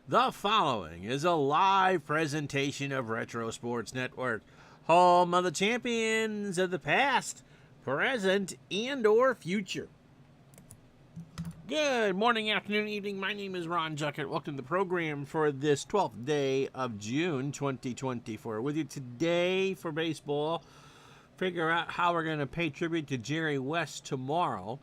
The following is a live presentation of Retro Sports Network, home of the champions of the past, present, and or future. Good morning, afternoon, evening. My name is Ron Juckett. Welcome to the program for this 12th day of June 2024. With you today for baseball. Figure out how we're going to pay tribute to Jerry West tomorrow.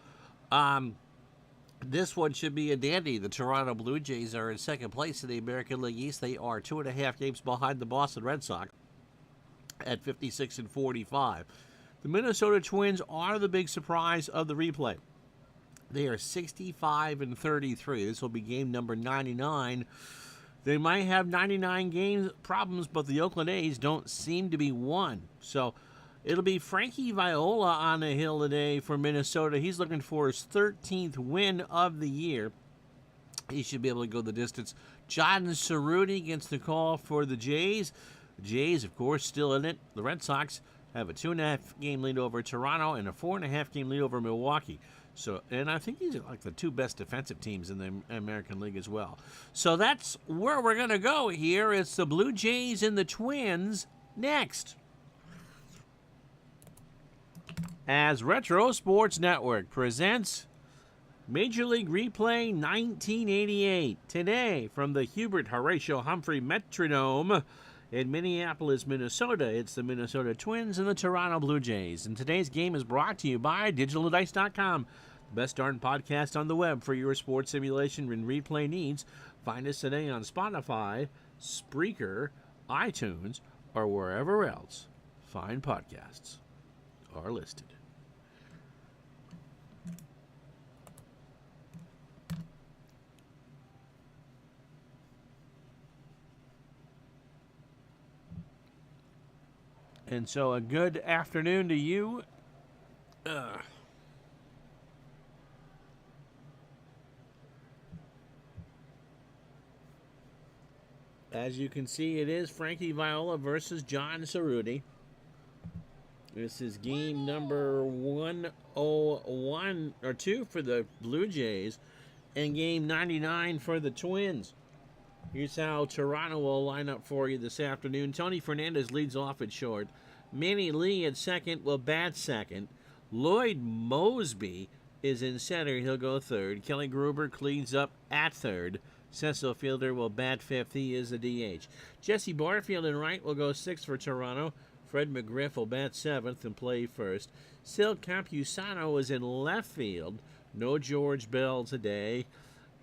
This one should be a dandy. The Toronto Blue Jays are in second place in the American League East. They are 2.5 games behind the Boston Red Sox at 56 and 45. The Minnesota Twins are the big surprise of the replay. They are 65 and 33. This will be game number 99. They might have 99 game problems, but the Oakland A's don't seem to be one. So it'll be Frankie Viola on the hill today for Minnesota. He's looking for his 13th win of the year. He should be able to go the distance. John Cerruti gets the call for the Jays. The Jays, of course, still in it. The Red Sox have a 2.5 game lead over Toronto and a 4.5 game lead over Milwaukee. So, and I think these are like the two best defensive teams in the American League as well. So that's where we're going to go here. It's the Blue Jays and the Twins next, as Retro Sports Network presents Major League Replay 1988. Today, from the Hubert Horatio Humphrey Metrodome in Minneapolis, Minnesota, it's the Minnesota Twins and the Toronto Blue Jays. And today's game is brought to you by DigitalDice.com, the best darn podcast on the web for your sports simulation and replay needs. Find us today on Spotify, Spreaker, iTunes, or wherever else fine podcasts are listed. And so a good afternoon to you. As you can see, it is Frankie Viola versus John Cerruti. This is game number 101 or 2 for the Blue Jays and game 99 for the Twins. Here's how Toronto will line up for you this afternoon. Tony Fernandez leads off at short. Manny Lee at second will bat second. Lloyd Mosby is in center. He'll go third. Kelly Gruber cleans up at third. Cecil Fielder will bat fifth. He is the DH. Jesse Barfield in right will go sixth for Toronto. Fred McGriff will bat seventh and play first. Sil Campusano is in left field. No George Bell today.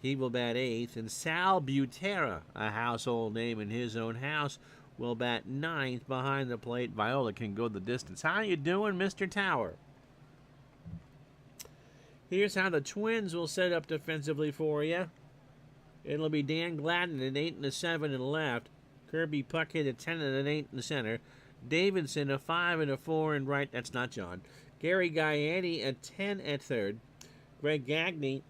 He will bat eighth. And Sal Butera, a household name in his own house, will bat ninth behind the plate. Viola can go the distance. How you doing, Mr. Tower? Here's how the Twins will set up defensively for you. It'll be Dan Gladden at 8 and a 7 in left. Kirby Puckett at 10 and an 8 in the center. Davidson a 5 and a 4 in right. That's not John. Gary Gaetti at 10 at third. Greg Gagne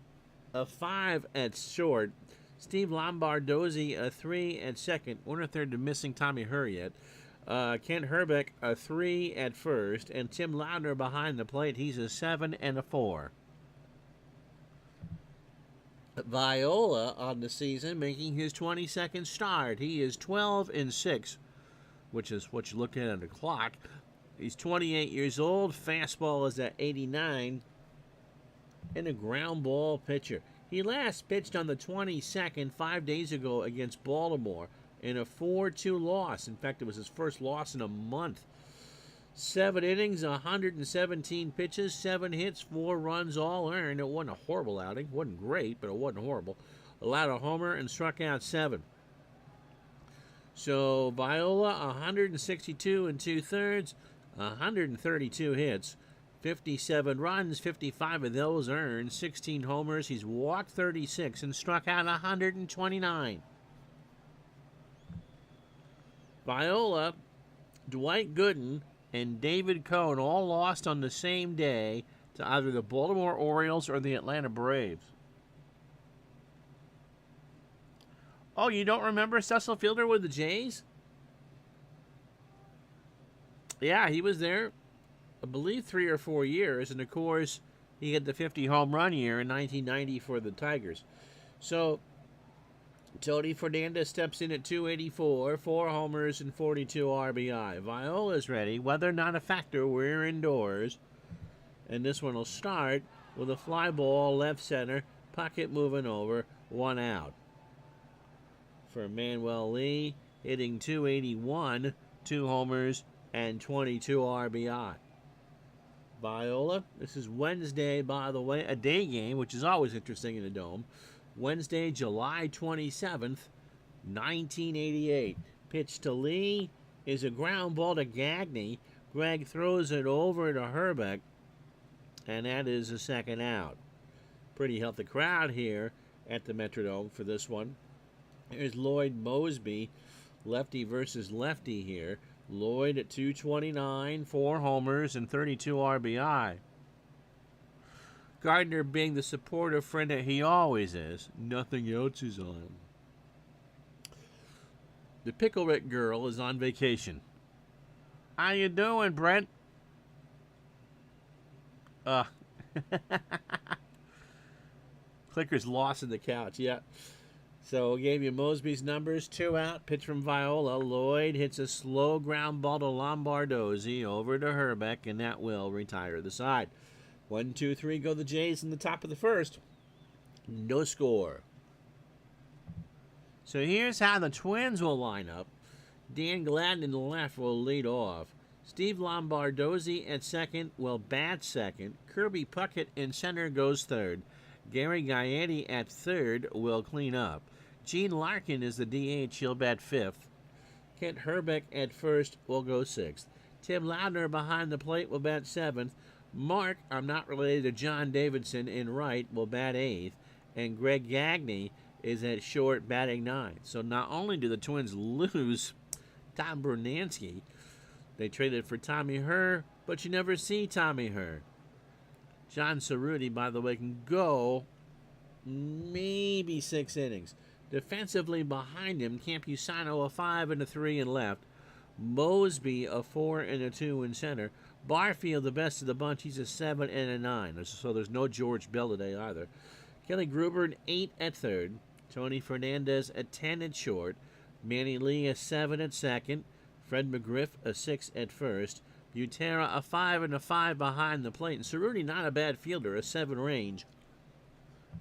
a 5 at short. Steve Lombardozzi a 3 at second. 1 or third to missing Tommy Hurriet. Kent Herbeck a 3 at first. And Tim Loudner behind the plate. He's a 7 and a 4. Viola on the season making his 22nd start. He is 12 and 6, which is what you look at the clock. He's 28 years old. Fastball is at 89. And a ground ball pitcher. He last pitched on the 22nd 5 days ago against Baltimore in a 4-2 loss. In fact, it was his first loss in a month. 7 innings, 117 pitches, 7 hits, 4 runs, all earned. It wasn't a horrible outing. It wasn't great, but it wasn't horrible. Allowed a homer and struck out 7. So Viola, 162 and 2/3, 132 hits, 57 runs, 55 of those earned, 16 homers. He's walked 36 and struck out 129. Viola, Dwight Gooden, and David Cohn all lost on the same day to either the Baltimore Orioles or the Atlanta Braves. Oh, you don't remember Cecil Fielder with the Jays? Yeah, he was there, I believe, 3 or 4 years. And, of course, he had the 50 home run year in 1990 for the Tigers. So Tony Fernandez steps in at 284, 4 homers and 42 RBI. Viola's ready. Weather not a factor. We're indoors. And this one will start with a fly ball left center. Pocket moving over. 1 out. For Manuel Lee, hitting 281, 2 homers and 22 RBI. Viola, this is Wednesday, by the way, a day game, which is always interesting in the Dome. Wednesday, July 27th, 1988. Pitch to Lee is a ground ball to Gagne. Greg throws it over to Herbeck, and that is a 2nd out. Pretty healthy crowd here at the Metrodome for this one. Here's Lloyd Mosby, lefty versus lefty here. Lloyd at 229, 4 homers and 32 RBI. Gardner being the supportive friend that he always is. Nothing else is on. The Pickle Rick girl is on vacation. How you doing, Brent? Clicker's lost in the couch, yeah. So gave you Mosby's numbers. 2 out, pitch from Viola. Lloyd hits a slow ground ball to Lombardozzi over to Herbeck, and that will retire the side. 1, 2, 3 go the Jays in the top of the first. No score. So here's how the Twins will line up. Dan Gladden in the left will lead off. Steve Lombardozzi at second will bat second. Kirby Puckett in center goes third. Gary Gaetti at third will clean up. Gene Larkin is the DH. He'll bat fifth. Kent Herbeck at first will go sixth. Tim Loudner behind the plate will bat seventh. Mark, I'm not related to John Davidson, in right will bat eighth. And Greg Gagne is at short batting ninth. So not only do the Twins lose Tom Brunansky, they traded for Tommy Herr, but you never see Tommy Herr. John Cerruti, by the way, can go maybe 6 innings. Defensively behind him, Campusano a 5 and a 3 in left. Mosby a 4 and a 2 in center. Barfield, the best of the bunch, he's a 7 and a 9. So there's no George Bell today either. Kelly Gruber an 8 at third. Tony Fernandez a 10 at short. Manny Lee a 7 at second. Fred McGriff a 6 at first. Butera a 5 and a 5 behind the plate. And Cerruti not a bad fielder, a 7 range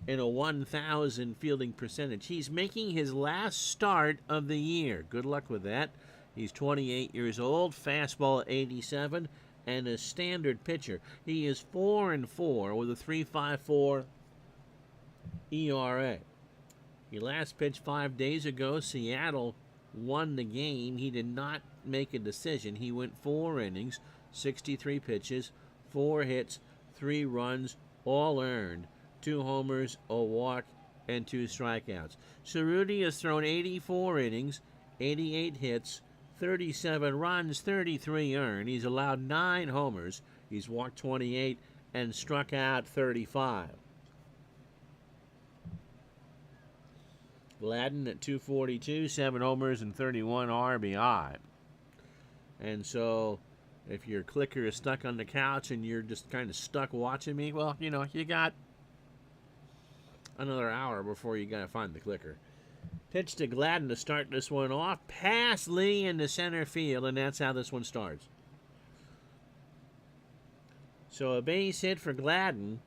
and a 1,000 fielding percentage. He's making his last start of the year. Good luck with that. He's 28 years old, fastball at 87, and a standard pitcher. He is 4 and 4 with a 3.54 ERA. He last pitched 5 days ago. Seattle won the game. He did not make a decision. He went 4 innings, 63 pitches, 4 hits, 3 runs, all earned. 2 homers, a walk, and 2 strikeouts. Cerruti has thrown 84 innings, 88 hits, 37 runs, 33 earned. He's allowed 9 homers. He's walked 28 and struck out 35. Gladden at 242, 7 homers and 31 RBI. And so if your clicker is stuck on the couch and you're just kind of stuck watching me, well, you know, you got another hour before you got to find the clicker. Pitch to Gladden to start this one off. Pass Lee into center field, and that's how this one starts. So a base hit for Gladden.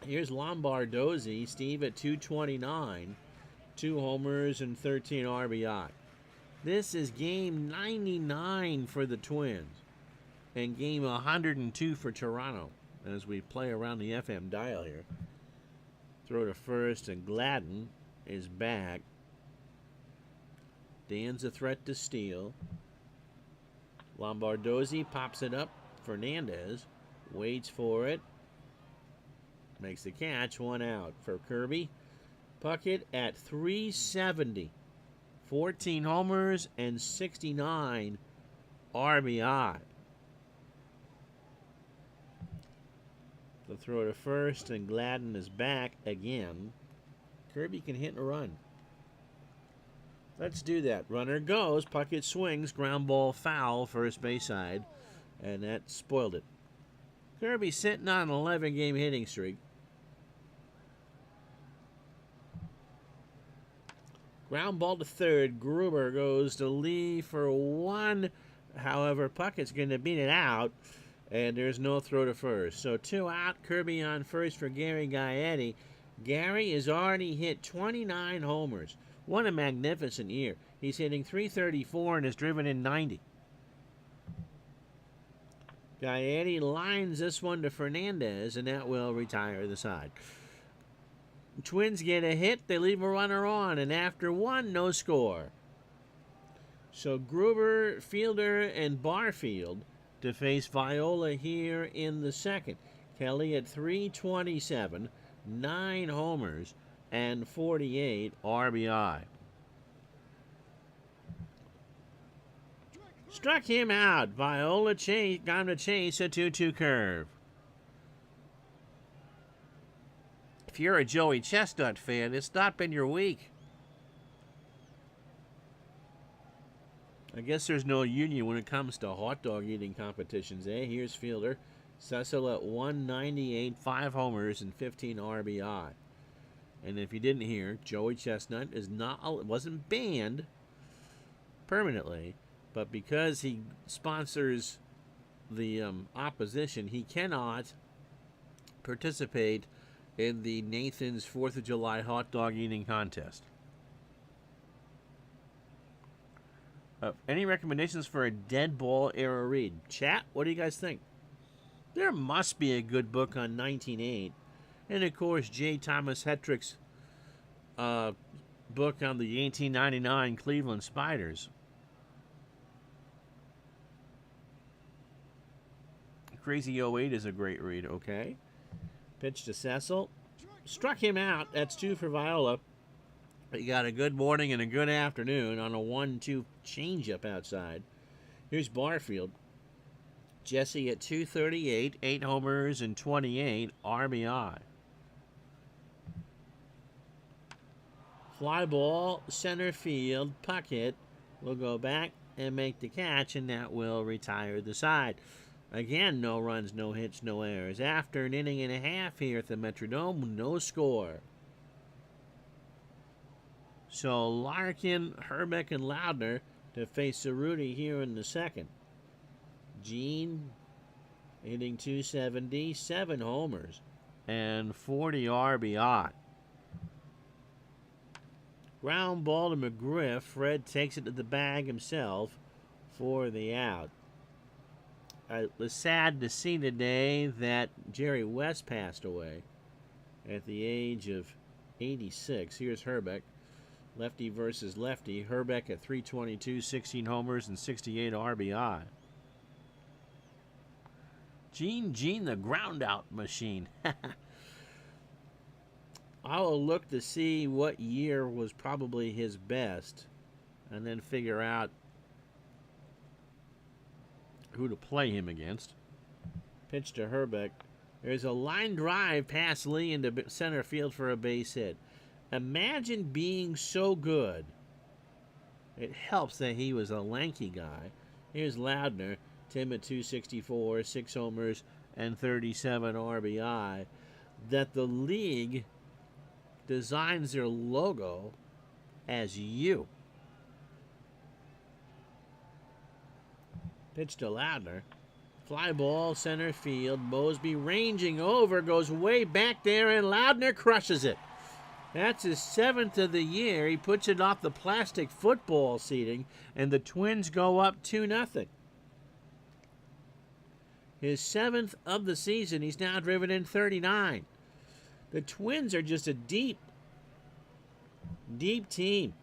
Here's Lombardozzi, Steve at 229. 2 homers and 13 RBI. This is game 99 for the Twins and game 102 for Toronto as we play around the FM dial here. Throw to first, and Gladden is back. Dan's a threat to steal. Lombardozzi pops it up. Fernandez waits for it. Makes the catch. 1 out for Kirby. Puckett at 370. 14 homers and 69 RBI. The throw to first, and Gladden is back again. Kirby can hit and run. Let's do that. Runner goes. Puckett swings. Ground ball foul, first base side. And that spoiled it. Kirby sitting on an 11-game hitting streak. Ground ball to third. Gruber goes to Lee for one. However, Puckett's going to beat it out, and there's no throw to first. So 2 out. Kirby on first for Gary Gaetti. Gary has already hit 29 homers. What a magnificent year. He's hitting .334 and has driven in 90. Gaetti lines this one to Fernandez, and that will retire the side. Twins get a hit. They leave a runner on, and after one, no score. So Gruber, Fielder, and Barfield to face Viola here in the second. Kelly at .327, 9 homers, and 48 RBI. Struck him out. Viola got him to chase a 2-2 curve. If you're a Joey Chestnut fan, it's not been your week. I guess there's no union when it comes to hot dog eating competitions, eh? Here's Fielder. Cecil at 198, 5 homers, and 15 RBI. And if you didn't hear, Joey Chestnut wasn't banned permanently, but because he sponsors the opposition, he cannot participate in the Nathan's 4th of July hot dog eating contest. Any recommendations for a dead ball era read? Chat, what do you guys think? There must be a good book on 1908. And, of course, J. Thomas Hetrick's book on the 1899 Cleveland Spiders. Crazy '08 is a great read, okay? Pitch to Cecil. Struck him out. That's 2 for Viola. You got a good morning and a good afternoon on a 1-2 changeup outside. Here's Barfield. Jesse at .238, 8 homers and 28 RBI. Fly ball, center field. Puckett will go back and make the catch, and that will retire the side. Again, no runs, no hits, no errors. After an inning and a half here at the Metrodome, no score. So Larkin, Herbeck, and Loudner to face Cerruti here in the second. Gene hitting .270, 7 homers, and 40 RBI. Ground ball to McGriff. Fred takes it to the bag himself for the out. It was sad to see today that Jerry West passed away at the age of 86. Here's Herbeck. Lefty versus lefty. Herbeck at .322, 16 homers, and 68 RBI. Gene the ground-out machine. I will look to see what year was probably his best and then figure out who to play him against. Pitch to Herbeck. There's a line drive past Lee into center field for a base hit. Imagine being so good. It helps that he was a lanky guy. Here's Loudner. Tim at .264, 6 homers, and 37 RBI. That the league designs their logo as you. Pitch to Loudner. Fly ball, center field. Mosby ranging over, goes way back there, and Loudner crushes it. That's his 7th of the year. He puts it off the plastic football seating, and the Twins go up 2-0. His 7th of the season. He's now driven in 39. The Twins are just a deep team.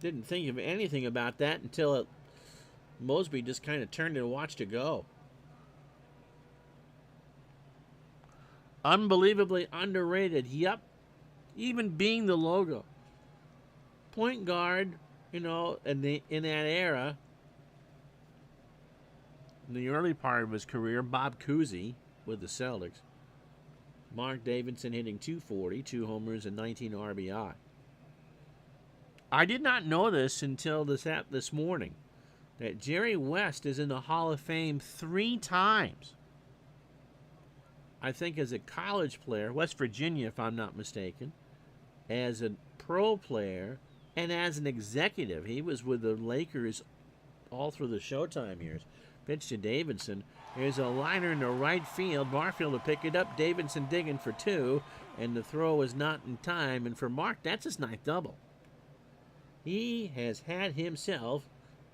Didn't think of anything about that until Mosby just kind of turned and watched it go. Unbelievably underrated. Yep. Even being the logo. Point guard, in that era, in the early part of his career, Bob Cousy with the Celtics. Mark Davidson hitting .240, 2 homers, and 19 RBI. I did not know this until this morning, that Jerry West is in the Hall of Fame 3 times. I think as a college player, West Virginia, if I'm not mistaken, as a pro player and as an executive. He was with the Lakers all through the Showtime years. Pitch to Davidson. Here's a liner in the right field. Barfield will pick it up. Davidson digging for two, and the throw is not in time. And for Mark, that's his ninth double. He has had himself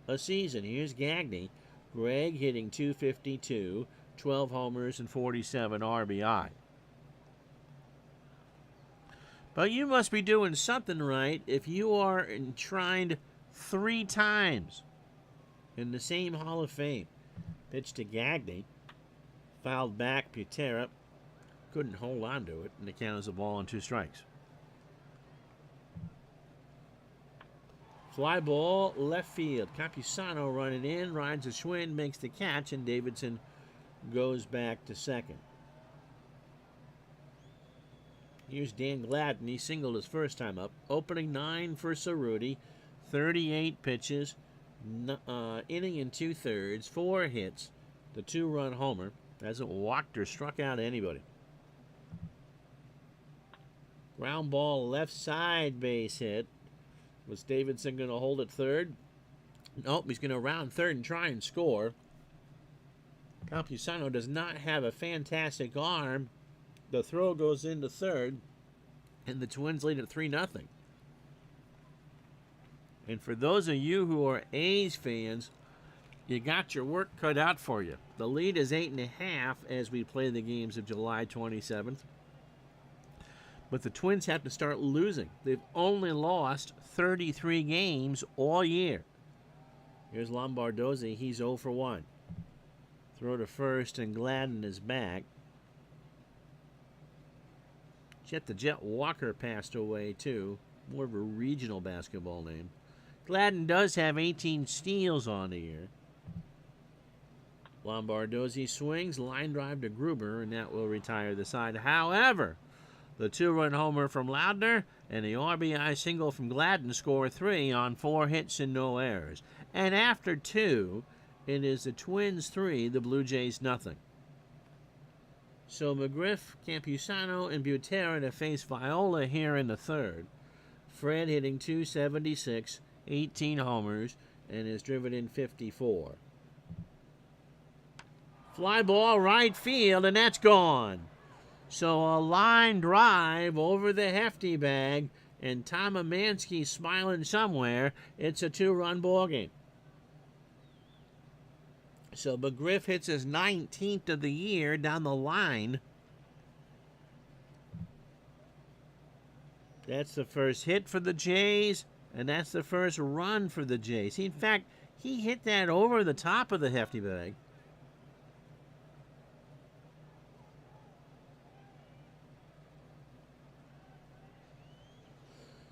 a season. Here's Gagne. Greg hitting .252, 12 homers and 47 RBI. But you must be doing something right if you are enshrined 3 times in the same Hall of Fame. Pitch to Gagne. Fouled back. Butera couldn't hold on to it, and the count is a ball and 2 strikes. Fly ball, left field. Campusano running in, rides a Schwinn, makes the catch, and Davidson goes back to second. Here's Dan Gladden. He singled his first time up. Opening 9 for Cerruti. 38 pitches. Inning and 2/3. 4 hits. The 2-run homer. Hasn't walked or struck out anybody. Ground ball, left side base hit. Was Davidson going to hold at third? Nope, he's going to round third and try and score. Campusano does not have a fantastic arm. The throw goes into third, and the Twins lead at 3-0. And for those of you who are A's fans, you got your work cut out for you. The lead is 8.5 as we play the games of July 27th. But the Twins have to start losing. They've only lost 33 games all year. Here's Lombardozzi. He's 0 for 1. Throw to first, and Gladden is back. Jet the Jet Walker passed away, too. More of a regional basketball name. Gladden does have 18 steals on the year. Lombardozzi swings, line drive to Gruber, and that will retire the side. However, the 2-run homer from Loudner and the RBI single from Gladden score 3 on 4 hits and no errors. And after 2, it is the Twins 3, the Blue Jays nothing. So McGriff, Campusano, and Butera to face Viola here in the third. Fred hitting .276, 18 homers, and has driven in 54. Fly ball right field, and that's gone. So a line drive over the hefty bag, and Tom Amansky smiling somewhere. It's a 2-run ball game. So McGriff hits his 19th of the year down the line. That's the first hit for the Jays, and that's the first run for the Jays. In fact, he hit that over the top of the hefty bag.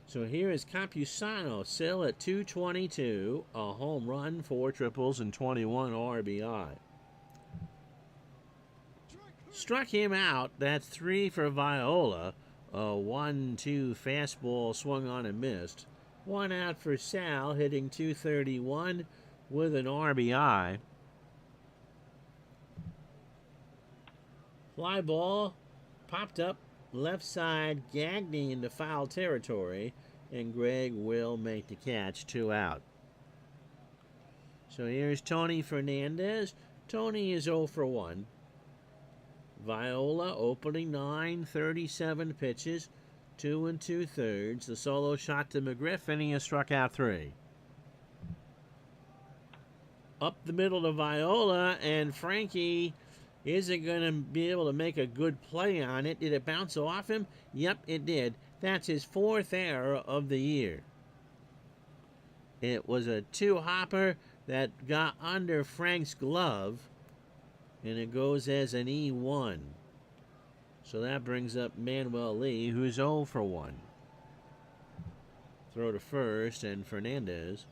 So here is Campusano, still at .222, a home run, 4 triples, and 21 RBI. Struck him out. That's 3 for Viola. A 1-2 fastball swung on and missed. 1 out for Sal, hitting .231 with an RBI. Fly ball popped up left side, Gagne into foul territory, and Greg will make the catch. 2 out. So here's Tony Fernandez. Tony is 0 for 1. Viola opening 9, 37 pitches, 2 2/3. The solo shot to McGriff, and he has struck out 3. Up the middle to Viola, and Frankie isn't going to be able to make a good play on it. Did it bounce off him? Yep, it did. That's his 4th error of the year. It was a 2-hopper that got under Frank's glove, and it goes as an E1. So that brings up Manuel Lee, who's 0 for 1. Throw to first, and Fernandez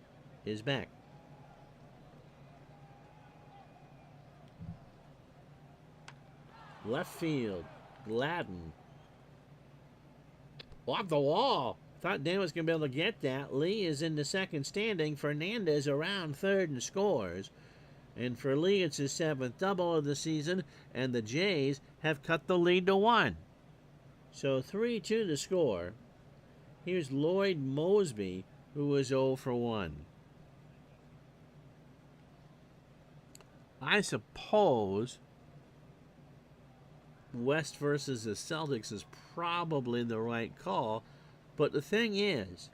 is back. Left field, Gladden. Off the wall. Thought Dan was going to be able to get that. Lee is in the second standing. Fernandez around third and scores. And for Lee, it's his 7th double of the season, and the Jays have cut the lead to 1. So 3-2 to score. Here's Lloyd Mosby, who was 0 for 1. I suppose West versus the Celtics is probably the right call, but the thing is,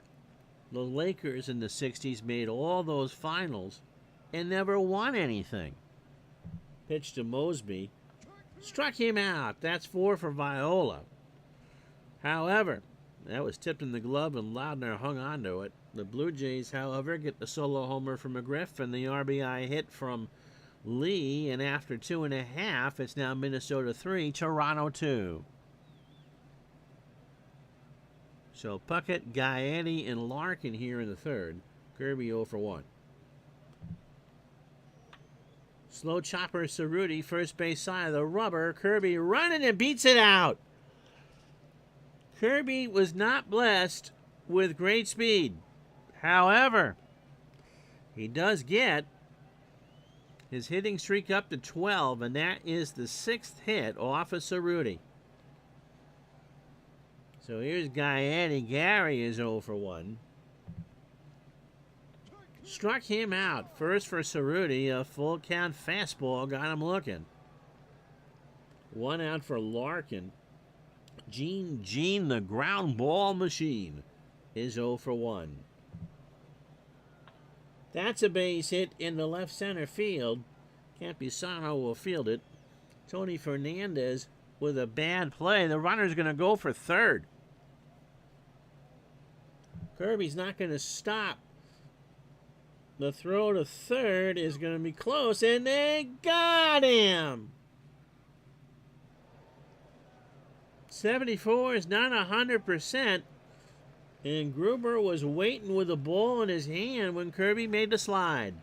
the Lakers in the 60s made all those finals and never won anything. Pitch to Mosby. Struck him out. That's 4 for Viola. However, that was tipped in the glove and Loudner hung on to it. The Blue Jays, however, get the solo homer from McGriff and the RBI hit from Lee. And after 2.5, it's now Minnesota 3, Toronto 2. So Puckett, Gaetti, and Larkin here in the third. Kirby 0 for 1. Slow chopper Cerruti, first base side of the rubber. Kirby running and beats it out. Kirby was not blessed with great speed. However, he does get his hitting streak up to 12, and that is the 6th hit off of Cerruti. So here's Gaetti. Gary is 0 for 1. Struck him out. First for Cerruti. A full count fastball got him looking. 1 out for Larkin. Gene, the ground ball machine, is 0 for 1. That's a base hit in the left center field. Campisano will field it. Tony Fernandez with a bad play. The runner's going to go for third. Kirby's not going to stop. The throw to third is going to be close, and they got him. 74 is not 100%, and Gruber was waiting with the ball in his hand when Kirby made the slide.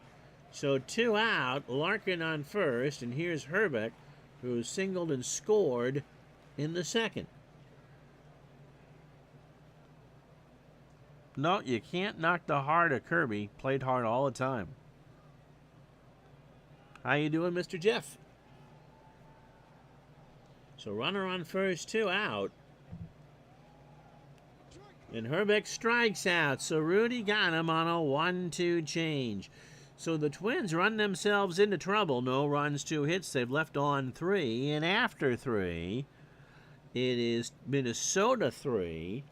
So 2 out, Larkin on first, and here's Herbeck, who singled and scored in the second. No, you can't knock the heart of Kirby. Played hard all the time. How you doing, Mr. Jeff? So runner on first, 2 out. And Herbeck strikes out. So Rudy got him on a 1-2 change. So the Twins run themselves into trouble. No runs, 2 hits. They've left on 3. And after 3, it is Minnesota 3.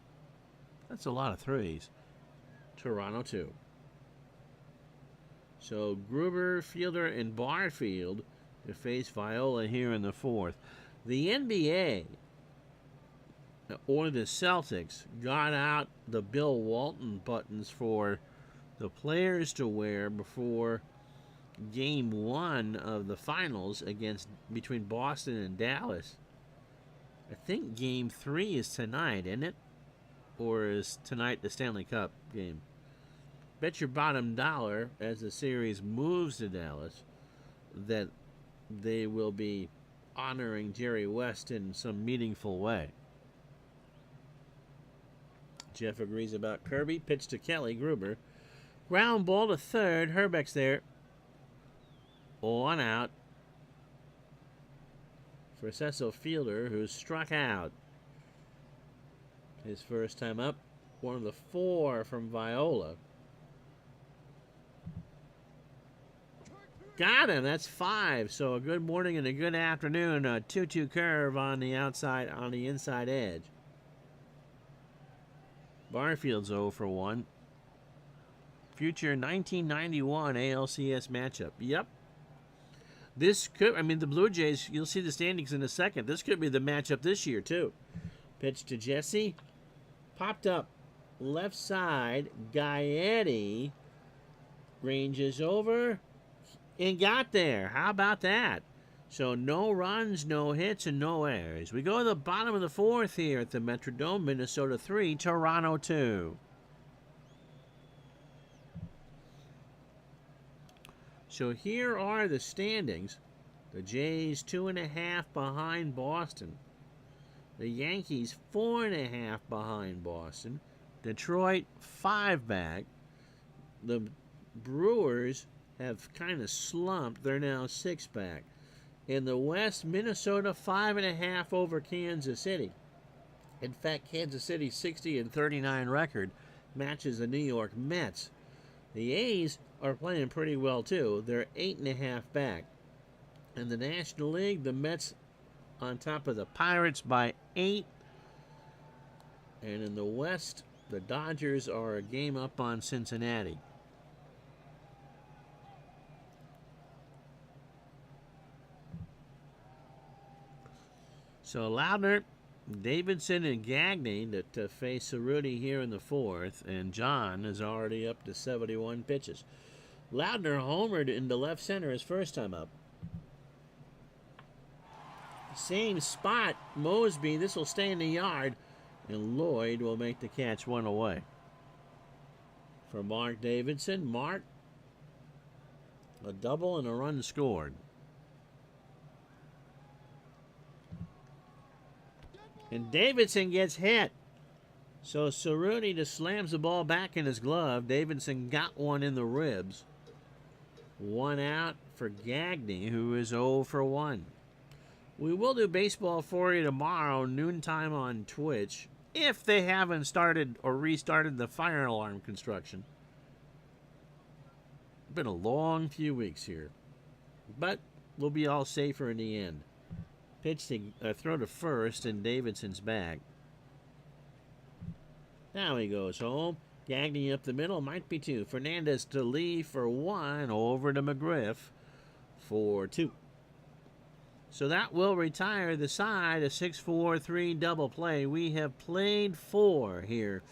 That's a lot of 3s. Toronto 2. So Gruber, Fielder, and Barfield to face Viola here in the 4th. The NBA or the Celtics got out the Bill Walton buttons for the players to wear before Game 1 of the finals between Boston and Dallas. I think Game 3 is tonight, isn't it? Or is tonight the Stanley Cup game? Bet your bottom dollar, as the series moves to Dallas, that they will be honoring Jerry West in some meaningful way. Jeff agrees about Kirby. Pitch to Kelly. Gruber. Ground ball to third. Herbeck's there. 1 out for Cecil Fielder, who's struck out. His first time up. 1 of the 4 from Viola. Got him. That's 5. So a good morning and a good afternoon. A 2-2 curve on the outside, on the inside edge. Barfield's 0 for 1. Future 1991 ALCS matchup. Yep. This could, the Blue Jays, you'll see the standings in a second. This could be the matchup this year, too. Pitch to Jesse. Popped up. Left side. Gaetti ranges over and got there. How about that? So no runs, no hits, and no errors. We go to the bottom of the 4th here at the Metrodome. Minnesota 3, Toronto 2. So here are the standings. The Jays 2.5 behind Boston. The Yankees 4.5 behind Boston. Detroit 5 back. The Brewers have kind of slumped. They're now 6 back. In the West, Minnesota 5.5 over Kansas City. In fact, Kansas City's 60-39 record matches the New York Mets. The A's are playing pretty well too. They're 8.5 back. In the National League, the Mets on top of the Pirates by 8. And in the West, the Dodgers are a game up on Cincinnati. So Loudner, Davidson, and Gagne to face Cerruti here in the fourth, and John is already up to 71 pitches. Loudner homered into left center his first time up. Same spot, Mosby. This will stay in the yard, and Lloyd will make the catch one away. For Mark Davidson, Mark, a double and a run scored. And Davidson gets hit. So Cerruti just slams the ball back in his glove. Davidson got one in the ribs. One out for Gagne, who is 0 for 1. We will do baseball for you tomorrow, noontime on Twitch, if they haven't started or restarted the fire alarm construction. It's been a long few weeks here. But we'll be all safer in the end. Pitch to throw to first, and Davidson's back. Now he goes home. Gagne up the middle, might be 2. Fernandez to Lee for 1, over to McGriff for 2. So that will retire the side, a 6-4-3 double play. We have played 4 here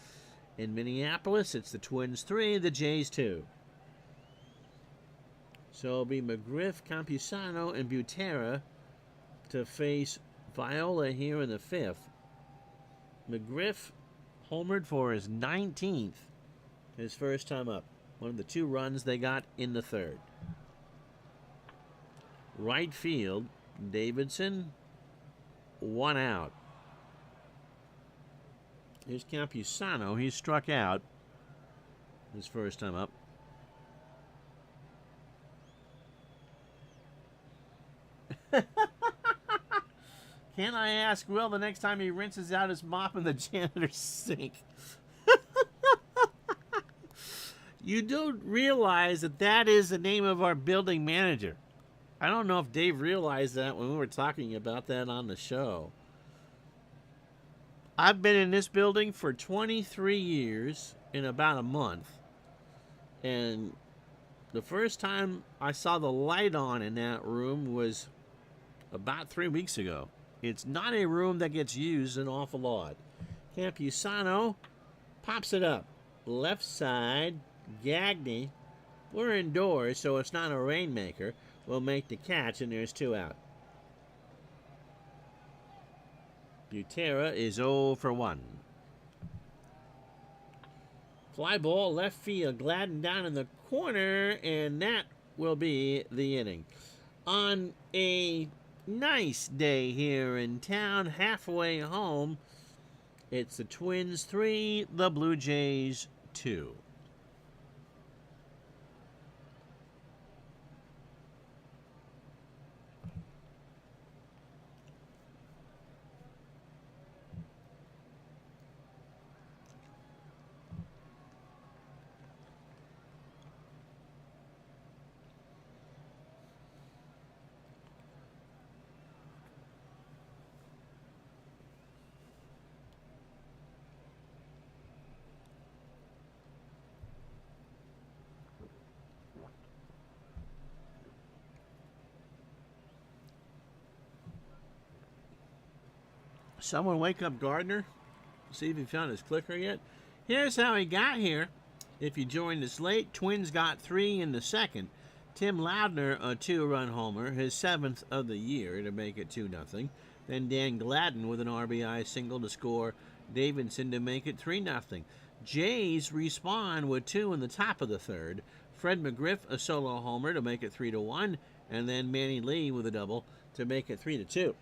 in Minneapolis. It's the Twins 3, the Jays 2. So it'll be McGriff, Campusano, and Butera to face Viola here in the 5th. McGriff homered for his 19th, his first time up. One of the 2 runs they got in the 3rd. Right field, Davidson, 1 out. Here's Campusano. He struck out his first time up. Can I ask Will the next time he rinses out his mop in the janitor's sink? You do realize that that is the name of our building manager. I don't know if Dave realized that when we were talking about that on the show. I've been in this building for 23 years in about a month. And the first time I saw the light on in that room was about 3 weeks ago. It's not a room that gets used an awful lot. Campusano pops it up. Left side, Gagne. We're indoors, so it's not a rainmaker. Will make the catch, and there's 2 out. Butera is 0 for 1. Fly ball, left field, Gladden down in the corner, and that will be the inning. On a nice day here in town, halfway home, it's the Twins 3, the Blue Jays 2. Someone wake up Gardner. See if he found his clicker yet. Here's how he got here. If you joined us late, Twins got 3 in the 2nd. Tim Loudner, a 2-run homer, his 7th of the year to make it 2-0. Then Dan Gladden with an RBI single to score Davidson to make it 3-0. Jays respond with 2 in the top of the 3rd. Fred McGriff, a solo homer to make it 3-1. And then Manny Lee with a double to make it 3-2.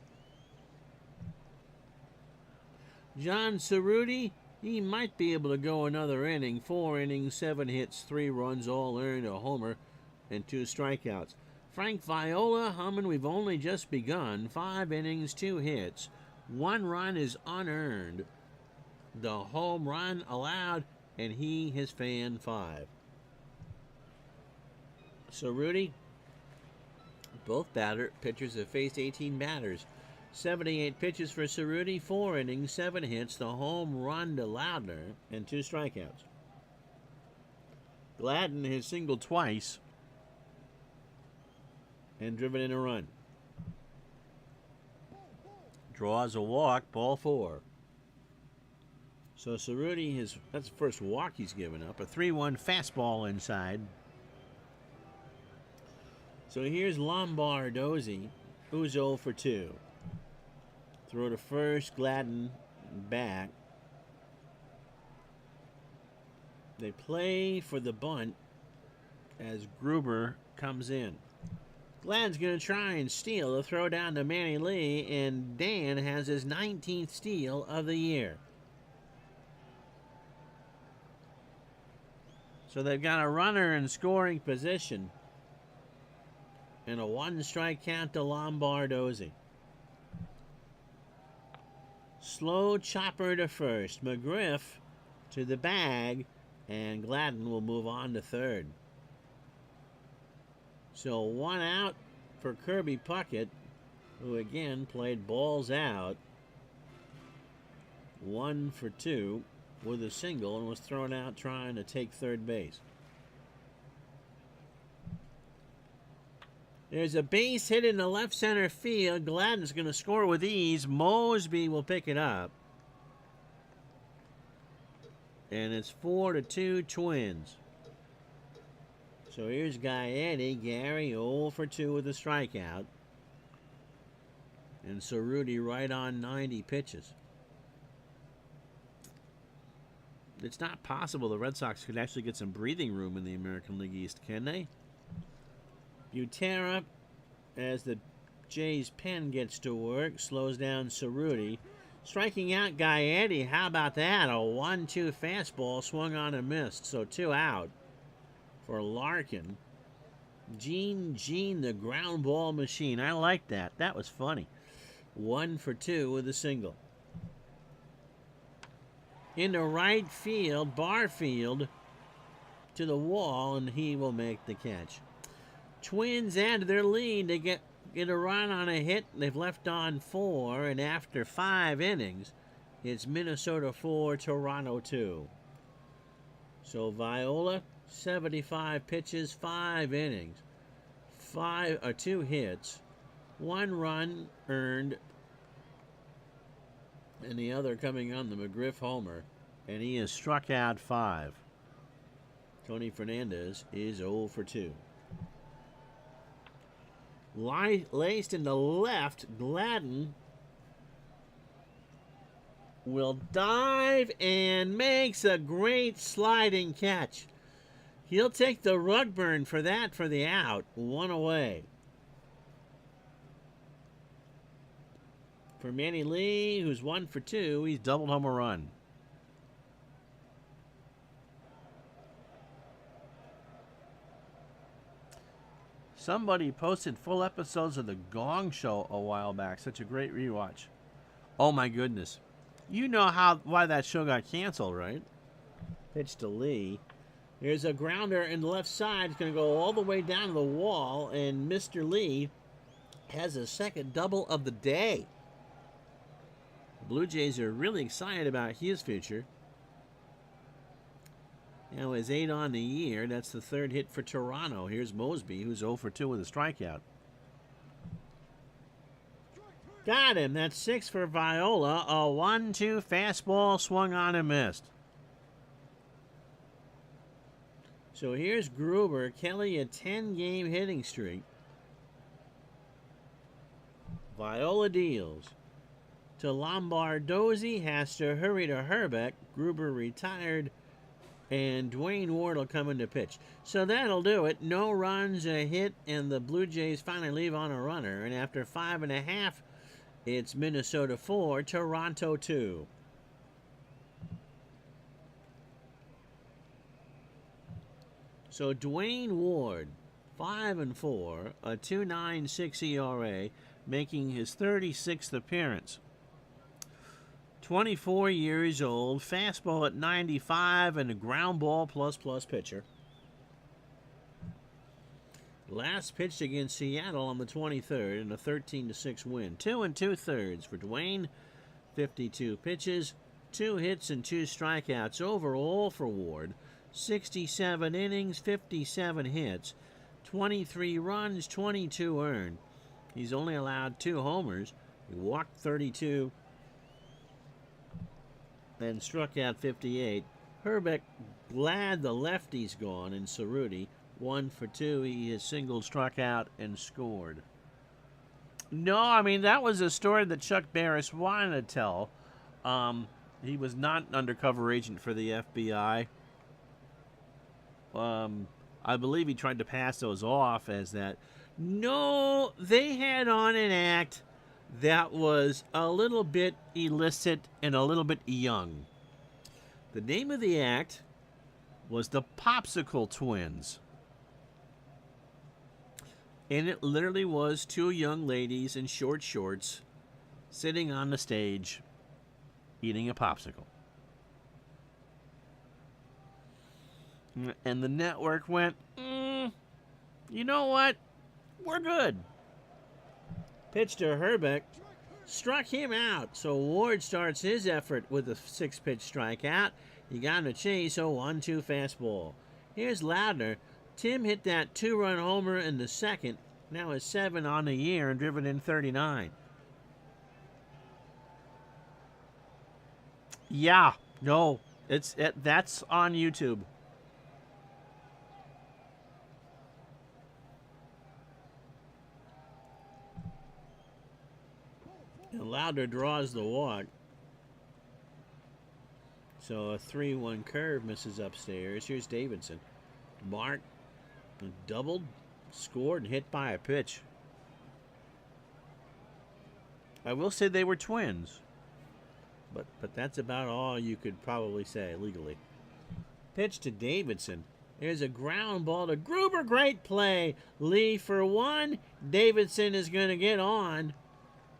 John Cerruti, he might be able to go another inning. 4 innings, 7 hits, 3 runs, all earned, a homer, and 2 strikeouts. Frank Viola, humming, we've only just begun. 5 innings, 2 hits, 1 run is unearned. The home run allowed, and he has fanned 5. So, Rudy, both pitchers have faced 18 batters. 78 pitches for Cerruti, 4 innings, 7 hits, the home run to Loudner, and 2 strikeouts. Gladden has singled twice and driven in a run. Draws a walk, ball 4. So Cerruti, that's the first walk he's given up. A 3-1 fastball inside. So here's Lombardozzi, who's 0 for 2. Throw to first, Gladden back. They play for the bunt as Gruber comes in. Gladden's going to try and steal the throw down to Manny Lee, and Dan has his 19th steal of the year. So they've got a runner in scoring position and a 1-strike count to Lombardozzi. Slow chopper to first. McGriff to the bag, and Gladden will move on to third. So 1 out for Kirby Puckett, who again played balls out. 1 for 2 with a single and was thrown out trying to take third base. There's a base hit in the left center field. Gladden's going to score with ease. Mosby will pick it up. And it's 4-2 Twins. So here's Gaetti. Gary 0 for 2 with a strikeout. And Cerruti right on 90 pitches. It's not possible the Red Sox could actually get some breathing room in the American League East, can they? Butera, as the Jays' pen gets to work, slows down Cerruti. Striking out Gaetti. How about that? A 1-2 fastball swung on and missed. So 2 out for Larkin. Gene, the ground ball machine. I like that. That was funny. 1 for 2 with a single. Into right field, Barfield to the wall, and he will make the catch. Twins add to their lead to get a run on a hit. They've left on 4, and after 5 innings, it's Minnesota 4, Toronto 2. So Viola, 75 pitches, 5 innings, 2 hits, 1 run earned, and the other coming on the McGriff homer, and he has struck out 5. Tony Fernandez is 0 for 2. Laced in the left, Gladden will dive and makes a great sliding catch. He'll take the rug burn for that for the out. 1 away. For Manny Lee, who's 1 for 2, he's doubled home a run. Somebody posted full episodes of The Gong Show a while back. Such a great rewatch. Oh my goodness. You know why that show got canceled, right? Pitch to Lee. Here's a grounder in the left side. It's going to go all the way down to the wall, and Mr. Lee has a second double of the day. The Blue Jays are really excited about his future. Now his 8 on the year. That's the 3rd hit for Toronto. Here's Mosby, who's 0 for 2 with a strikeout. Got him. That's 6 for Viola. A 1-2 fastball swung on and missed. So here's Gruber. Kelly, a 10-game hitting streak. Viola deals to Lombardozzi. Has to hurry to Herbeck. Gruber retired. And Dwayne Ward will come in to pitch. So that'll do it. No runs, a hit, and the Blue Jays finally leave on a runner. And after 5.5, it's Minnesota 4, Toronto 2. So Dwayne Ward, 5-4, a 2.96 ERA, making his 36th appearance. 24 years old, fastball at 95, and a ground ball plus pitcher. Last pitched against Seattle on the 23rd in a 13-6 win. 2 2/3 for Dwayne. 52 pitches, 2 hits and 2 strikeouts overall for Ward. 67 innings, 57 hits, 23 runs, 22 earned. He's only allowed 2 homers. He walked 32 and struck out 58. Herbeck glad the lefty's gone, and Cerruti 1 for 2. He has singled, struck out, and scored. No, I mean, that was a story that Chuck Barris wanted to tell. He was not an undercover agent for the FBI. I believe he tried to pass those off as that. No, they had on an act that was a little bit illicit and a little bit young. The name of the act was the Popsicle Twins. And it literally was 2 young ladies in short shorts sitting on the stage eating a popsicle. And the network went, you know what? We're good. Pitch to Herbeck. Struck him out. So Ward starts his effort with a 6-pitch strikeout. He got in a chase, 0-1-2 fastball. Here's Loudner. Tim hit that 2-run homer in the second. Now is 7 on the year and driven in 39. Yeah, no, that's on YouTube. And Loudner draws the walk. So a 3-1 curve misses upstairs. Here's Davidson. Mark doubled, scored, and hit by a pitch. I will say they were twins. But that's about all you could probably say legally. Pitch to Davidson. There's a ground ball to Gruber. Great play. Lee for 1. Davidson is going to get on.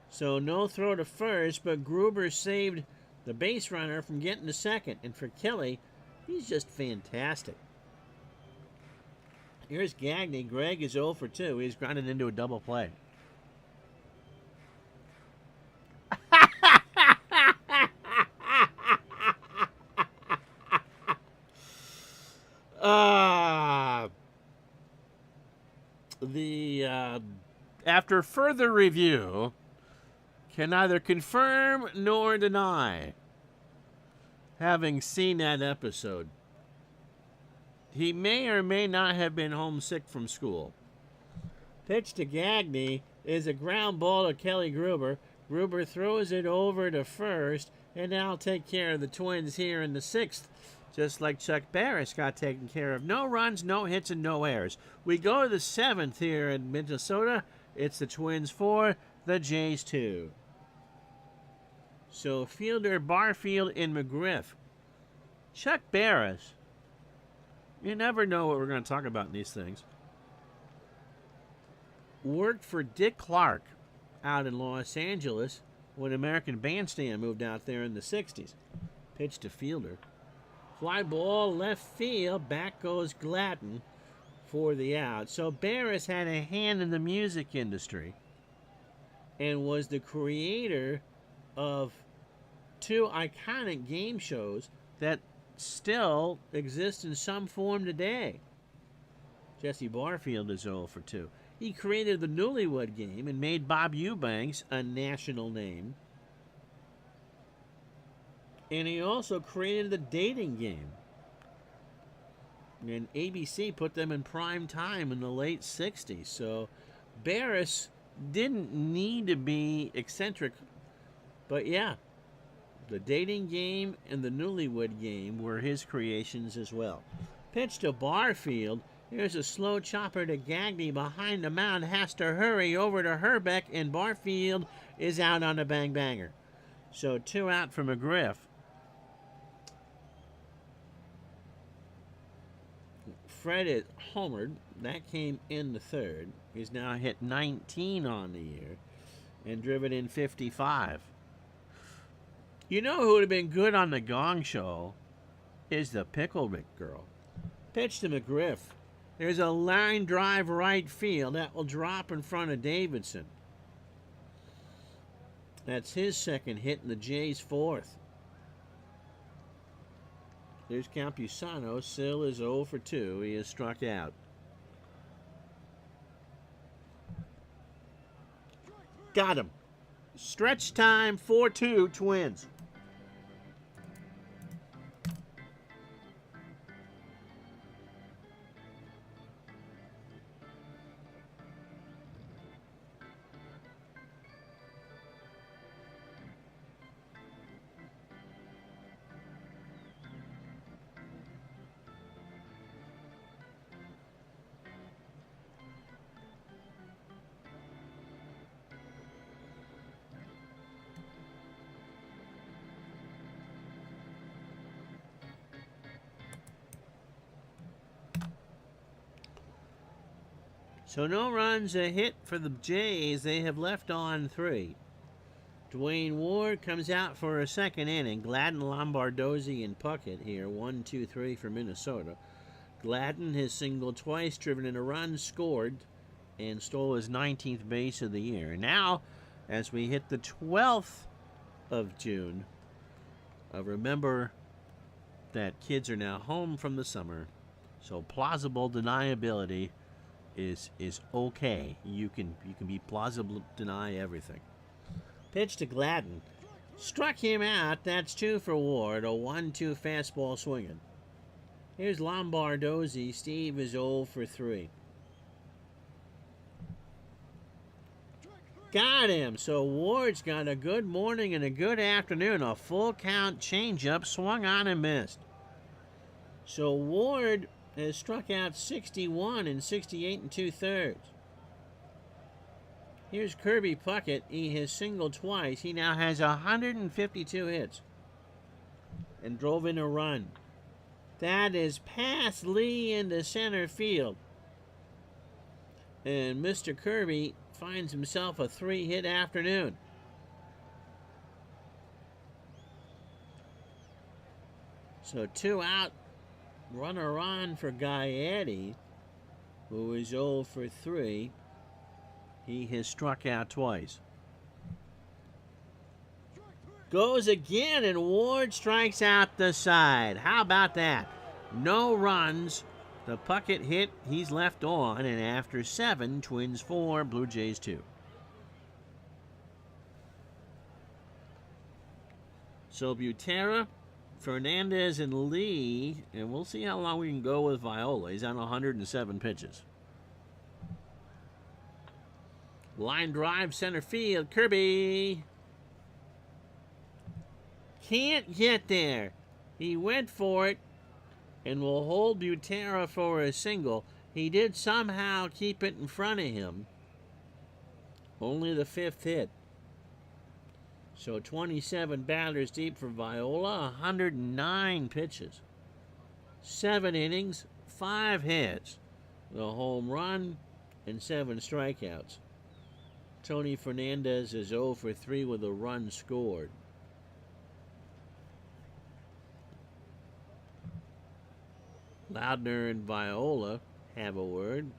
So no throw to first, but Gruber saved the base runner from getting to second. And for Kelly, he's just fantastic. Here's Gagne. Greg is 0 for 2. He's grounded into a double play. After further review, can neither confirm nor deny having seen that episode. He may or may not have been homesick from school. Pitch to Gagne is a ground ball to Kelly Gruber. Gruber throws it over to first, and now will take care of the Twins here in the 6th. Just like Chuck Barris got taken care of. No runs, no hits, and no errors. We go to the 7th here in Minnesota. It's the Twins 4, the Jays 2. So Fielder, Barfield, and McGriff. Chuck Barris. You never know what we're going to talk about in these things. Worked for Dick Clark out in Los Angeles when American Bandstand moved out there in the 60s. Pitch to Fielder. Fly ball left field. Back goes Gladden for the out. So Barris had a hand in the music industry and was the creator of 2 iconic game shows that still exist in some form today. Jesse Barfield is 0 for 2. He created the Newlywed Game and made Bob Eubanks a national name. And he also created the Dating Game. And ABC put them in prime time in the late 60s. So Barris didn't need to be eccentric. But yeah, the Dating Game and the Newlywed Game were his creations as well. Pitch to Barfield. Here's a slow chopper to Gagne behind the mound. Has to hurry over to Herbeck, and Barfield is out on a bang-banger. So 2 out for McGriff. Fred is homered. That came in the 3rd. He's now hit 19 on the year and driven in 55. You know who would have been good on the Gong Show is the Picklewick girl. Pitch to McGriff. There's a line drive right field that will drop in front of Davidson. That's his second hit and the Jays' fourth. There's Campusano. Sill is 0 for 2. He is struck out. Got him. Stretch time 4-2 Twins. So no runs, a hit for the Jays. They have left on 3. Dwayne Ward comes out for a second inning. Gladden, Lombardozzi, and Puckett here. 1, 2, 3 for Minnesota. Gladden has singled twice, driven in a run, scored, and stole his 19th base of the year. Now, as we hit the 12th of June, remember that kids are now home from the summer, so plausible deniability is okay. You can be plausible deny everything. Pitch to Gladden. Struck him out. That's 2 for Ward. A 1-2 fastball swinging. Here's Lombardozzi. Steve is 0 for 3. Got him. So Ward's got a good morning and a good afternoon. A full count changeup swung on and missed. So Ward has struck out 61 in 68 2/3. Here's Kirby Puckett. He has singled twice. He now has 152 hits and drove in a run. That is past Lee into center field. And Mr. Kirby finds himself a 3-hit afternoon. So 2 out. Runner on for Gaetti, who is 0 for 3. He has struck out twice. Goes again, and Ward strikes out the side. How about that? No runs. The Puckett hit, he's left on, and after 7, Twins 4, Blue Jays 2. So Butera, Fernandez, and Lee, and we'll see how long we can go with Viola. He's on 107 pitches. Line drive, center field, Kirby. Can't get there. He went for it and will hold Butera for a single. He did somehow keep it in front of him. Only the 5th hit. So 27 batters deep for Viola, 109 pitches. 7 innings, 5 hits, the home run, and 7 strikeouts. Tony Fernandez is 0 for 3 with a run scored. Loudner and Viola have a word.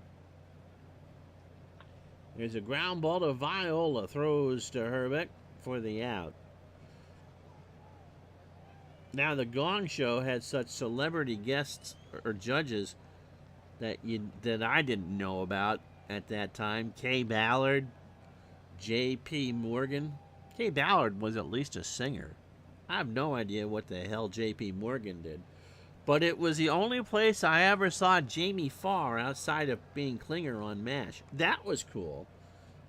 There's a ground ball to Viola, throws to Herbeck for the out. Now the Gong Show had such celebrity guests or judges that I didn't know about at that time. Kay Ballard, J.P. Morgan. Kay Ballard was at least a singer. I have no idea what the hell J.P. Morgan did. But it was the only place I ever saw Jamie Farr outside of being Klinger on MASH. That was cool.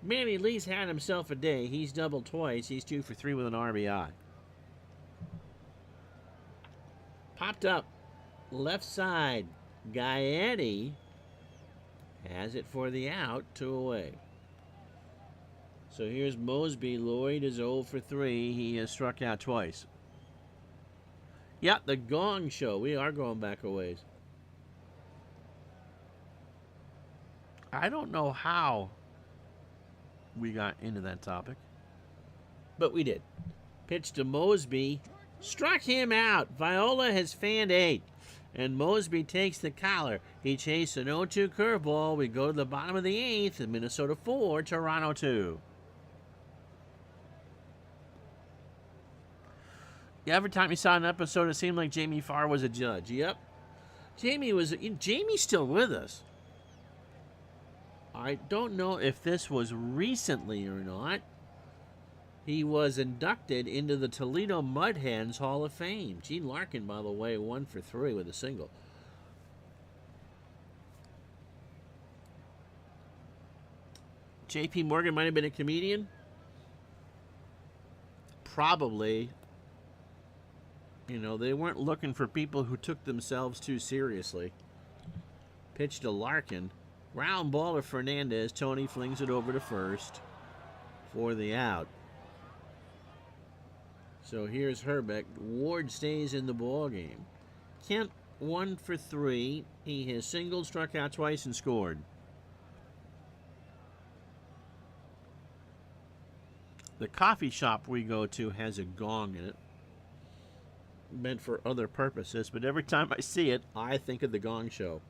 Manny Lee's had himself a day. He's doubled twice. He's 2 for 3 with an RBI. Popped up. Left side. Gaetti has it for the out. 2 away. So here's Mosby. Lloyd is 0 for 3. He has struck out twice. Yeah, the Gong Show. We are going back a ways. I don't know how we got into that topic, but we did. Pitch to Mosby. Struck him out. Viola has fanned 8. And Mosby takes the collar. He chased an 0-2 curveball. We go to the bottom of the 8th. Minnesota 4, Toronto 2. Yeah, every time you saw an episode, it seemed like Jamie Farr was a judge. Yep. Jamie's still with us. I don't know if this was recently or not. He was inducted into the Toledo Mud Hens Hall of Fame. Gene Larkin, by the way, 1 for 3 with a single. J.P. Morgan might have been a comedian. Probably. You know, they weren't looking for people who took themselves too seriously. Pitch to Larkin. Ground ball to Fernandez. Tony flings it over to first for the out. So here's Herbeck. Ward stays in the ball game. Kemp 1 for 3. He has singled, struck out twice, and scored. The coffee shop we go to has a gong in it. Meant for other purposes, but every time I see it, I think of the Gong Show.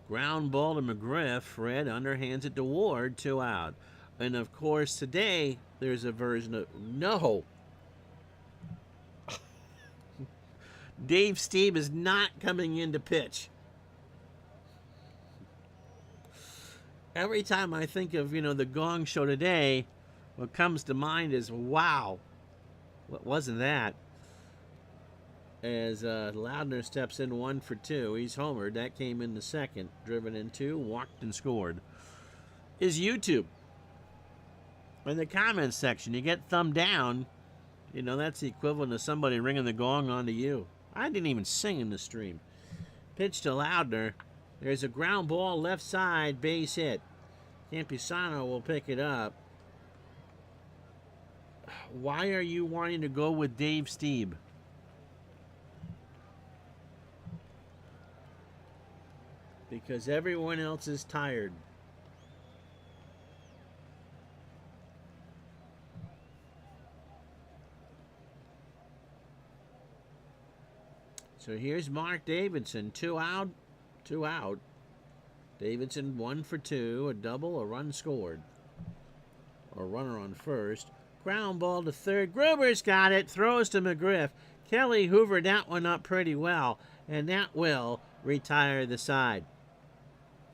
Ground ball to McGriff. Fred underhands it to Ward, 2 out. And of course, today there's a version of no. Dave Stieb is not coming in to pitch. Every time I think of, the Gong Show today, what comes to mind is, wow, what wasn't that? As Loudner steps in 1 for 2. He's homered. That came in the second. Driven in 2, walked and scored. Is YouTube. In the comments section, you get thumb down. That's the equivalent of somebody ringing the gong onto you. I didn't even sing in the stream. Pitch to Loudner. There's a ground ball left side, base hit. Campusano will pick it up. Why are you wanting to go with Dave Stieb? Because everyone else is tired. So here's Mark Davidson, 2 out. Davidson 1 for 2, a double, a run scored. A runner on first. Ground ball to third. Gruber's got it. Throws to McGriff. Kelly hoovered that one up pretty well, and that will retire the side.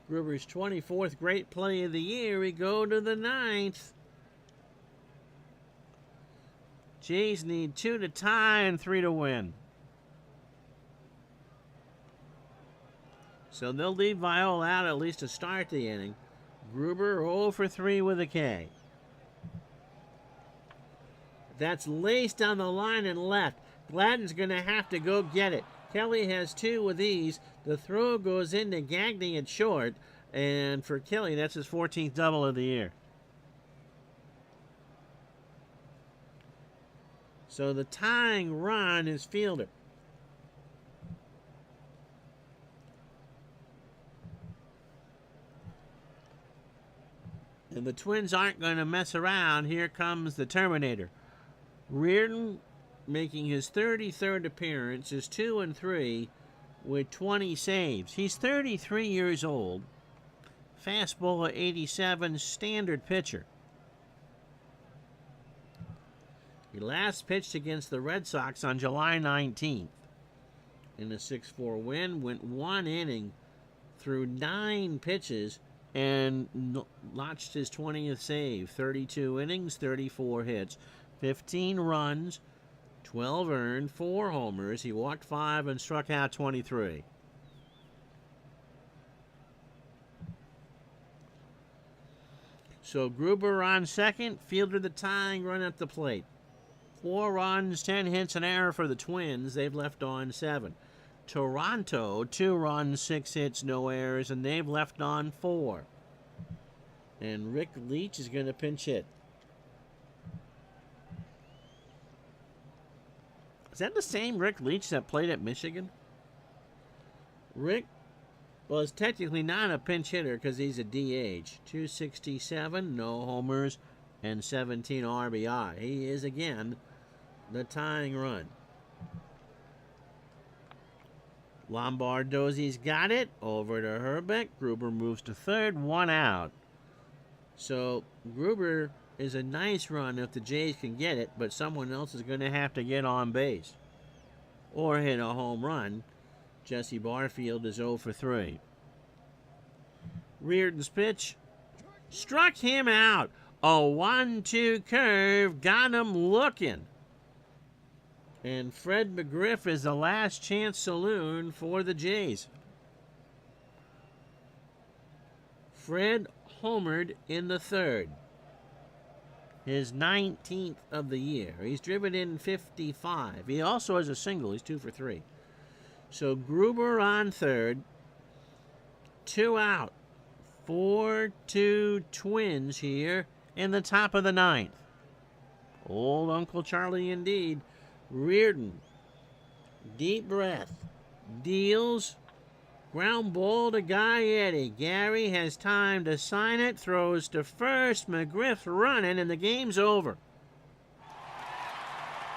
Gruber's 24th great play of the year. We go to the 9th. Jays need 2 to tie and 3 to win. So they'll leave Viola out at least to start the inning. Gruber 0 for 3 with a K. That's laced down the line and left. Gladden's going to have to go get it. Kelly has 2 with these. The throw goes into Gagne at short. And for Kelly, that's his 14th double of the year. So the tying run is Fielder. And the Twins aren't going to mess around. Here comes the Terminator. Reardon making his 33rd appearance, is 2-3 with 20 saves. He's 33 years old. Fastball at 87, standard pitcher. He last pitched against the Red Sox on July 19th. In a 6-4 win, went 1 inning through 9 pitches and notched his 20th save. 32 innings, 34 hits, 15 runs, 12 earned, 4 homers. He walked 5 and struck out 23. So Gruber on second, Fielder the tying run at the plate. 4 runs, 10 hits, an error for the Twins. They've left on 7. Toronto, 2 runs, 6 hits, no errors, and they've left on 4. And Rick Leach is going to pinch hit. Is that the same Rick Leach that played at Michigan? Rick was technically not a pinch hitter because he's a DH. 267, no homers, and 17 RBI. He is again the tying run. Lombardozzi's got it over to Herbeck. Gruber moves to third, 1 out. So Gruber is a nice run if the Jays can get it, but someone else is going to have to get on base or hit a home run. Jesse Barfield is 0 for 3. Reardon's pitch struck him out. A 1-2 curve got him looking. And Fred McGriff is the last chance saloon for the Jays. Fred homered in the third. His 19th of the year. He's driven in 55. He also has a single. He's 2 for 3. So Gruber on third. 2 out. 4-2 Twins here in the top of the ninth. Old Uncle Charlie indeed. Reardon. Deep breath. Deals. Ground ball to Gaetti. Gary has time to sign it. Throws to first. McGriff running, and the game's over.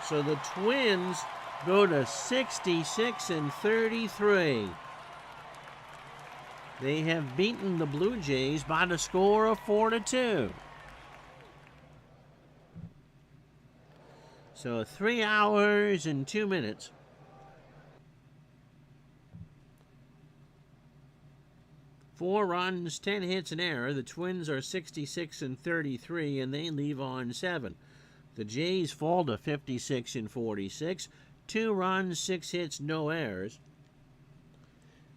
So the Twins go to 66-33. They have beaten the Blue Jays by the score of 4-2. So 3 hours and 2 minutes. Four runs, 10 hits, an error. The Twins are 66-33, and they leave on 7. The Jays fall to 56-46. 2 runs, 6 hits, no errors.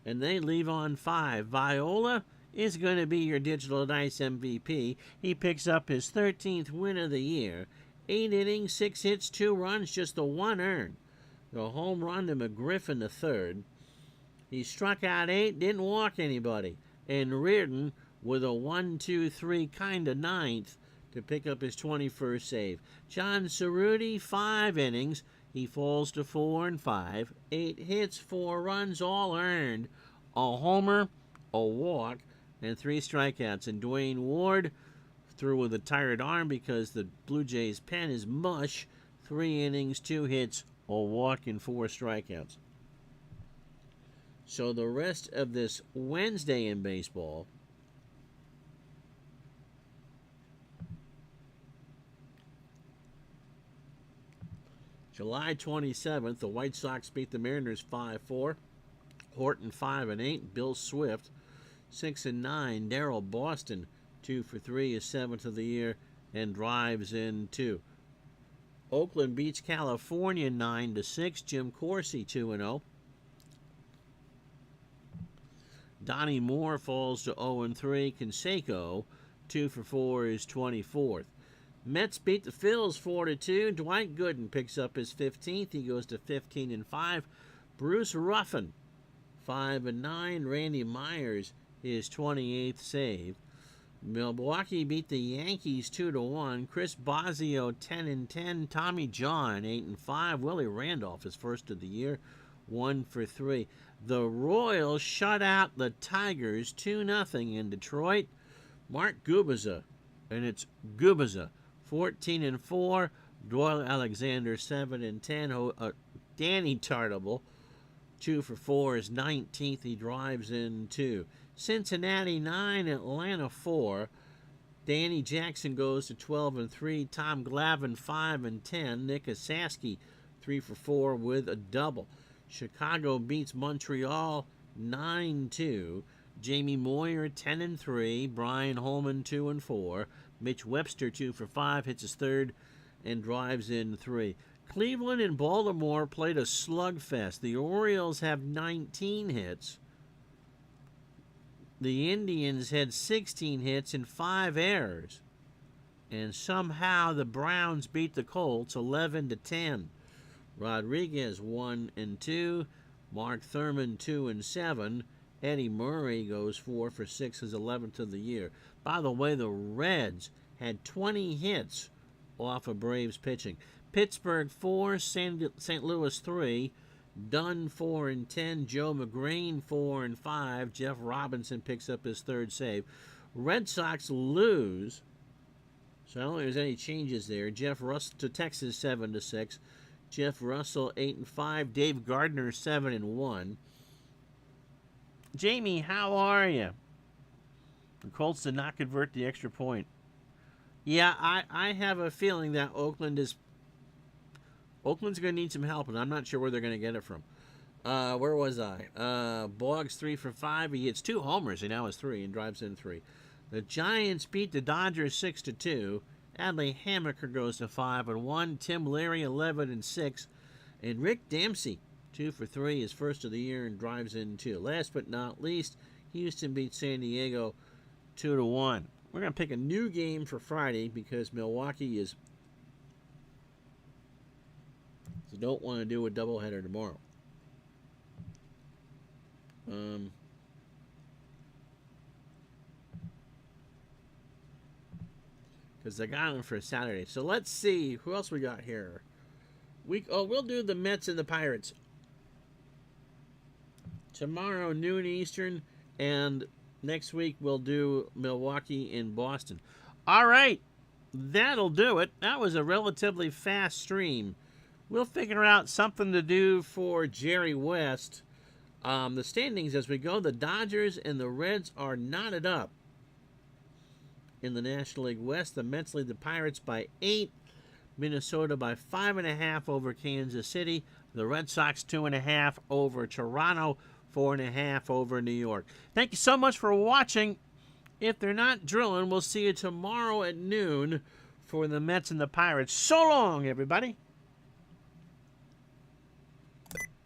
And they leave on 5. Viola is going to be your Digital Dice MVP. He picks up his 13th win of the year. 8 innings, 6 hits, 2 runs, just the 1 earned. The home run to McGriff in the third. He struck out 8, didn't walk anybody. And Reardon with a 1-2-3 kind of ninth to pick up his 21st save. John Cerruti, 5 innings. He falls to 4 and 5. 8 hits, 4 runs, all earned. A homer, a walk, and 3 strikeouts. And Dwayne Ward threw with a tired arm because the Blue Jays' pen is mush. 3 innings, 2 hits, a walk, and 4 strikeouts. So the rest of this Wednesday in baseball, July 27th, the White Sox beat the Mariners 5-4. Horton 5-8. Bill Swift 6-9. Darrell Boston 2 for 3, his 7th of the year, and drives in 2. Oakland beats California 9-6. Jim Corsi 2-0. Donnie Moore falls to 0-3. Canseco 2 for 4, his 24th. Mets beat the Phils 4-2. Dwight Gooden picks up his 15th. He goes to 15-5. Bruce Ruffin 5-9. Randy Myers his 28th save. Milwaukee beat the Yankees 2-1. Chris Bosio 10-10. Tommy John 8-5. Willie Randolph his first of the year 1 for 3. The Royals shut out the Tigers 2-0 in Detroit. Mark Gubiza, and it's Gubiza, 14-4. Doyle Alexander 7-10. Danny Tartable 2 for 4, his 19th. He drives in 2. Cincinnati 9, Atlanta 4. Danny Jackson goes to 12-3. Tom Glavine 5-10. Nick Asaski 3 for 4 with a double. Chicago beats Montreal 9-2. Jamie Moyer 10-3. Brian Holman 2-4. Mitch Webster 2 for 5, hits his third and drives in 3. Cleveland and Baltimore played a slugfest. The Orioles have 19 hits. The Indians had 16 hits and 5 errors. And somehow the Browns beat the Colts 11-10. Rodriguez 1-2. Mark Thurman 2-7. Eddie Murray goes 4 for 6, his 11th of the year. By the way, the Reds had 20 hits off of Braves pitching. Pittsburgh 4, St. Louis 3. Dunn 4-10. Joe McGrane 4-5. Jeff Robinson picks up his third save. Red Sox lose So I don't think there's any changes there. Jeff Russell to Texas 7-6. Jeff Russell 8-5. Dave Gardner 7-1. Jamie, how are you? The Colts did not convert the extra point. Yeah, I have a feeling that Oakland's going to need some help, and I'm not sure where they're going to get it from. Where was I? Boggs 3 for 5. He hits 2 homers. He now has 3 and drives in 3. The Giants beat the Dodgers 6-2. Adley Hammaker goes to 5-1. Tim Leary 11-6, and Rick Dempsey 2 for 3, his first of the year, and drives in 2. Last but not least, Houston beats San Diego 2-1. We're going to pick a new game for Friday because Milwaukee is. So don't want to do a doubleheader tomorrow. Because I got them for Saturday. So let's see who else we got here. We'll do the Mets and the Pirates tomorrow noon Eastern, and next week we'll do Milwaukee and Boston. All right, that'll do it. That was a relatively fast stream. We'll figure out something to do for Jerry West. The standings as we go, the Dodgers and the Reds are knotted up in the National League West. The Mets lead the Pirates by 8. Minnesota by 5.5 over Kansas City. The Red Sox 2.5 over Toronto. 4.5 over New York. Thank you so much for watching. If they're not drilling, we'll see you tomorrow at noon for the Mets and the Pirates. So long, everybody.